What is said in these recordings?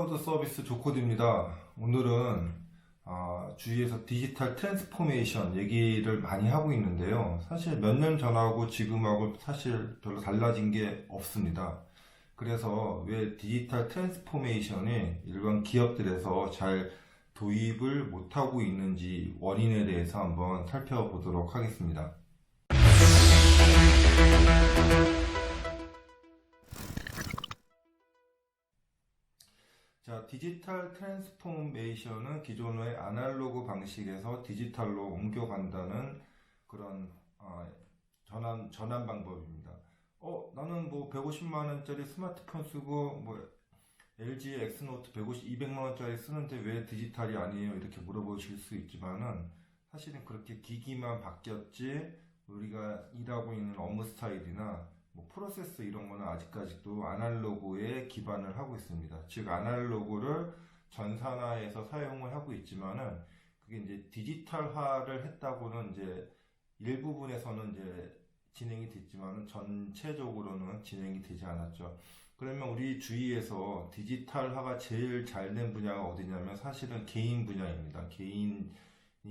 클라우드 서비스 조코드입니다. 오늘은 주위에서 디지털 트랜스포메이션 얘기를 많이 하고 있는데요. 사실 몇 년 전하고 지금하고 사실 별로 달라진 게 없습니다. 그래서 왜 디지털 트랜스포메이션이 일반 기업들에서 잘 도입을 못하고 있는지 원인에 대해서 한번 살펴보도록 하겠습니다. 자, 디지털 트랜스포메이션은 기존의 아날로그 방식에서 디지털로 옮겨간다는 그런 전환 방법입니다. 나는 뭐 150만 원짜리 스마트폰 쓰고 뭐 LG X노트 200만 원짜리 쓰는데 왜 디지털이 아니에요? 이렇게 물어보실 수 있지만은 사실은 그렇게 기기만 바뀌었지 우리가 일하고 있는 업무 스타일이나 뭐 프로세스 이런 거는 아직까지도 아날로그에 기반을 하고 있습니다. 즉 아날로그를 전산화해서 사용을 하고 있지만은 그게 이제 디지털화를 했다고는 이제 일부분에서는 이제 진행이 됐지만은 전체적으로는 진행이 되지 않았죠. 그러면 우리 주위에서 디지털화가 제일 잘 된 분야가 어디냐면 사실은 개인 분야입니다. 개인이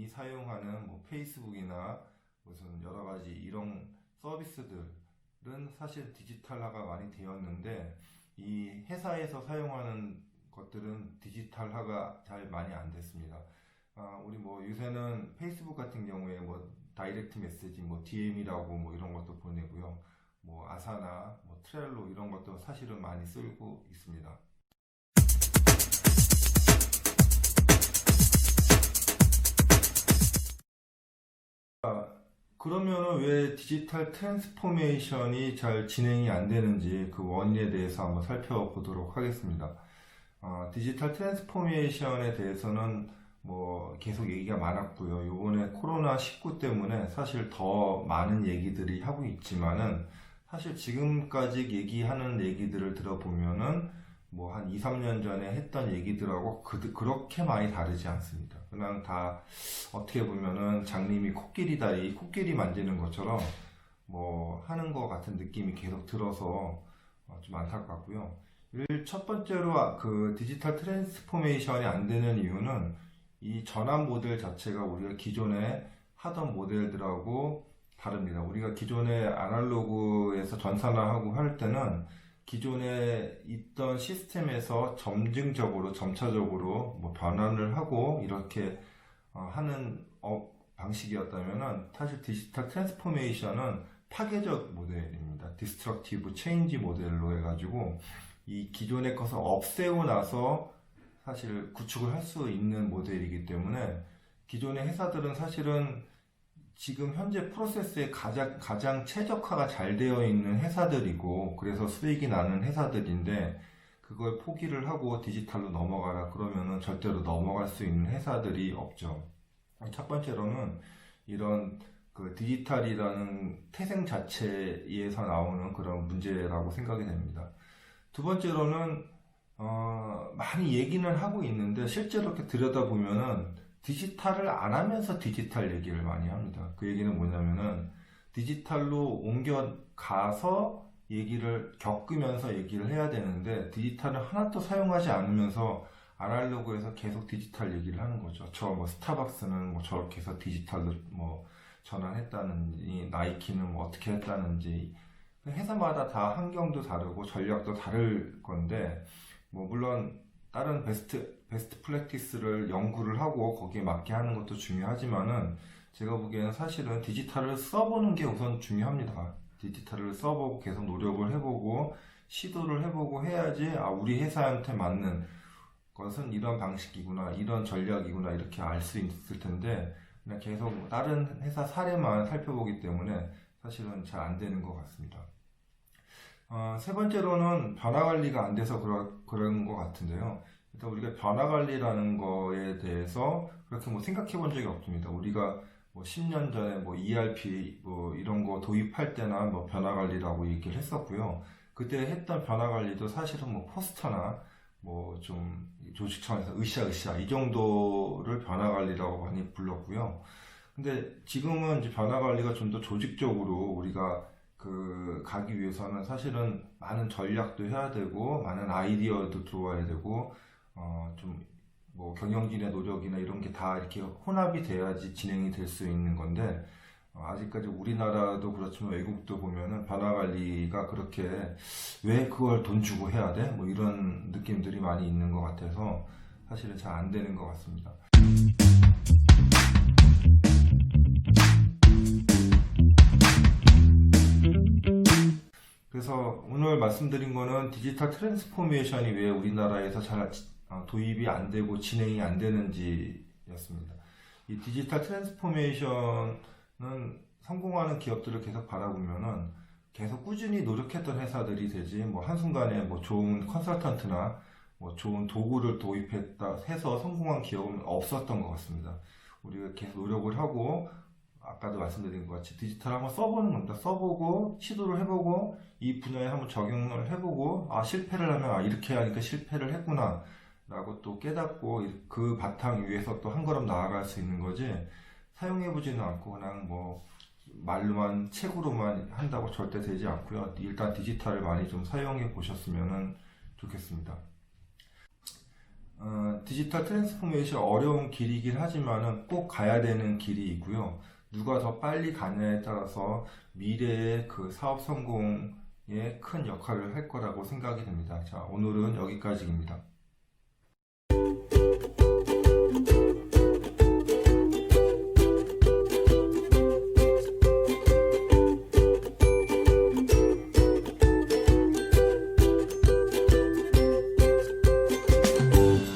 사용하는 뭐 페이스북이나 무슨 여러 가지 이런 서비스들은 사실 디지털화가 많이 되었는데 이 회사에서 사용하는 것들은 디지털화가 잘 많이 안 됐습니다. 우리 뭐 요새는 페이스북 같은 경우에 뭐 다이렉트 메시지 뭐 DM이라고 뭐 이런 것도 보내고요. 뭐 아사나 뭐 트렐로 이런 것도 사실은 많이 쓰고 있습니다. 그러면 왜 디지털 트랜스포메이션이 잘 진행이 안 되는지 그 원인에 대해서 한번 살펴보도록 하겠습니다. 디지털 트랜스포메이션에 대해서는 뭐 계속 얘기가 많았고요. 요번에 코로나19 때문에 사실 더 많은 얘기들이 하고 있지만은 사실 지금까지 얘기하는 얘기들을 들어보면은 뭐 한 2, 3년 전에 했던 얘기들하고 그렇게 많이 다르지 않습니다. 그냥 다 어떻게 보면은 장님이 코끼리 만지는 것처럼 뭐 하는 것 같은 느낌이 계속 들어서 좀 안타깝고요. 첫 번째로 그 디지털 트랜스포메이션이 안 되는 이유는 이 전환 모델 자체가 우리가 기존에 하던 모델들하고 다릅니다. 우리가 기존에 아날로그에서 전산화하고 할 때는 기존에 있던 시스템에서 점차적으로 뭐 변환을 하고 이렇게 하는 방식이었다면은 사실 디지털 트랜스포메이션은 파괴적 모델입니다. 디스트럭티브 체인지 모델로 해가지고 이 기존의 것을 없애고 나서 사실 구축을 할 수 있는 모델이기 때문에 기존의 회사들은 사실은 지금 현재 프로세스에 가장 최적화가 잘 되어 있는 회사들이고 그래서 수익이 나는 회사들인데 그걸 포기를 하고 디지털로 넘어가라 그러면은 절대로 넘어갈 수 있는 회사들이 없죠. 첫 번째로는 이런 그 디지털이라는 태생 자체에서 나오는 그런 문제라고 생각이 됩니다. 두 번째로는 많이 얘기는 하고 있는데 실제로 이렇게 들여다보면은 디지털을 안 하면서 디지털 얘기를 많이 합니다. 그 얘기는 뭐냐면은 디지털로 옮겨가서 얘기를 겪으면서 얘기를 해야 되는데 디지털을 하나도 사용하지 않으면서 아날로그에서 계속 디지털 얘기를 하는 거죠. 저 뭐 스타벅스는 뭐 저렇게 해서 디지털로 뭐 전환했다는지 나이키는 뭐 어떻게 했다는지 회사마다 다 환경도 다르고 전략도 다를 건데 뭐 물론 다른 베스트 프랙티스를 연구를 하고 거기에 맞게 하는 것도 중요하지만은 제가 보기에는 사실은 디지털을 써보는 게 우선 중요합니다. 디지털을 써보고 계속 노력을 해보고 시도를 해보고 해야지 우리 회사한테 맞는 것은 이런 방식이구나 이런 전략이구나 이렇게 알 수 있을 텐데 그냥 계속 다른 회사 사례만 살펴보기 때문에 사실은 잘 안 되는 것 같습니다. 세 번째로는 변화 관리가 안 돼서 그런 것 같은데요. 일단 우리가 변화 관리라는 거에 대해서 그렇게 뭐 생각해 본 적이 없습니다. 우리가 뭐 10년 전에 뭐 ERP 뭐 이런 거 도입할 때나 뭐 변화 관리라고 얘기를 했었고요. 그때 했던 변화 관리도 사실은 뭐 포스터나 뭐 좀 조직 차원에서 으쌰으쌰 이 정도를 변화 관리라고 많이 불렀고요. 근데 지금은 이제 변화 관리가 좀 더 조직적으로 우리가 가기 위해서는 사실은 많은 전략도 해야 되고 많은 아이디어도 들어와야 되고 좀 뭐 경영진의 노력이나 이런 게 다 이렇게 혼합이 돼야지 진행이 될 수 있는 건데 아직까지 우리나라도 그렇지만 외국도 보면은 변화 관리가 그렇게 왜 그걸 돈 주고 해야 돼? 뭐 이런 느낌들이 많이 있는 것 같아서 사실은 잘 안 되는 것 같습니다. 그래서 오늘 말씀드린 거는 디지털 트랜스포메이션이 왜 우리나라에서 잘 도입이 안 되고 진행이 안 되는지였습니다. 이 디지털 트랜스포메이션은 성공하는 기업들을 계속 바라보면은 계속 꾸준히 노력했던 회사들이 되지 뭐 한순간에 뭐 좋은 컨설턴트나 뭐 좋은 도구를 도입했다 해서 성공한 기업은 없었던 것 같습니다. 우리가 계속 노력을 하고 아까도 말씀드린 것 같이 디지털 한번 써보는 겁니다. 써보고 시도를 해보고 이 분야에 한번 적용을 해보고 실패를 하면 이렇게 하니까 실패를 했구나 라고 또 깨닫고 그 바탕 위에서 또 한 걸음 나아갈 수 있는 거지 사용해보지는 않고 그냥 뭐 말로만 책으로만 한다고 절대 되지 않고요. 일단 디지털을 많이 좀 사용해 보셨으면 좋겠습니다. 디지털 트랜스포메이션 어려운 길이긴 하지만은 꼭 가야 되는 길이 있고요. 누가 더 빨리 가냐에 따라서 미래의 그 사업 성공에 큰 역할을 할 거라고 생각이 됩니다. 자, 오늘은 여기까지입니다.